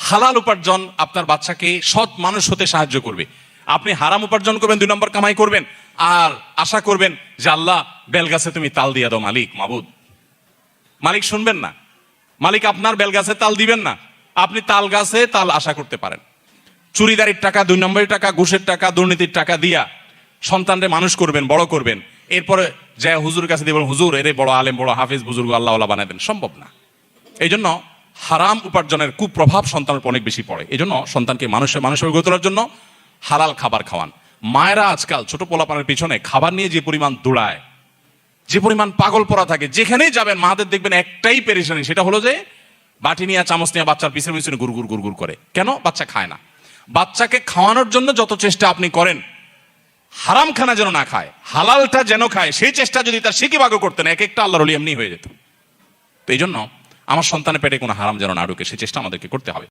হালাল উপার্জন আপনার বাচ্চাকে সৎ মানুষ হতে সাহায্য করবে। আপনি হারাম উপার্জন করবেন, 2 নম্বর কামাই করবেন, আর আশা করবেন যে আল্লাহ বেলগাছে তুমি তাল দিয়ে দাও মালিক, মাবুদ। মালিক শুনবেন না, মালিক আপনার বেলগাছে তাল দিবেন না। আপনি তাল গাছে তাল আশা করতে পারেন। চুরিদারির টাকা, 2 নম্বরের টাকা, ঘুষের টাকা, দুর্নীতির টাকা দিয়া সন্তানরে মানুষ করবেন, বড় করবেন, এরপরে যে হুজুর কাছে দিবেন, হুজুর এরে বড় আলেম, বড় হাফিজ, বুজুর্গ, আল্লাহ বানাই দেন, সম্ভব না। এই জন্য হারাম উপার্জনের কুপ্রভাব সন্তানের উপর অনেক বেশি পড়ে। এই জন্য সন্তানকে মানুষের গড়ে তোলার জন্য হালাল খাবার খাওয়ান। মায়েরা আজকাল ছোট পোলাপানের পিছনে খাবার নিয়ে যে পরিমাণ দৌড়ায়, যে পরিমাণ পাগল পড়া থাকে, যেখানেই যাবেন মাদের দেখবেন একটাই পেরেশানি, সেটা হলো যে বাটি নিয়ে চামচ নিয়ে বাচ্চার পিছনে পিছনে গুড়গুড় করে। কেন? বাচ্চা খায় না। বাচ্চাকে খাওয়ানোর জন্য যত চেষ্টা আপনি করেন, হারাম খানা যেন না খায়, হালালটা যেন খায়, সেই চেষ্টা যদি তার সিকি ভাগও করতেন, এক একটা আল্লাহর ওলি এমনি হয়ে যেত। তো এই জন্য আমার সন্তানের পেটে কোনো হারাম যেন না ঢুকে, সেই চেষ্টা আমাদেরকে করতে হবে।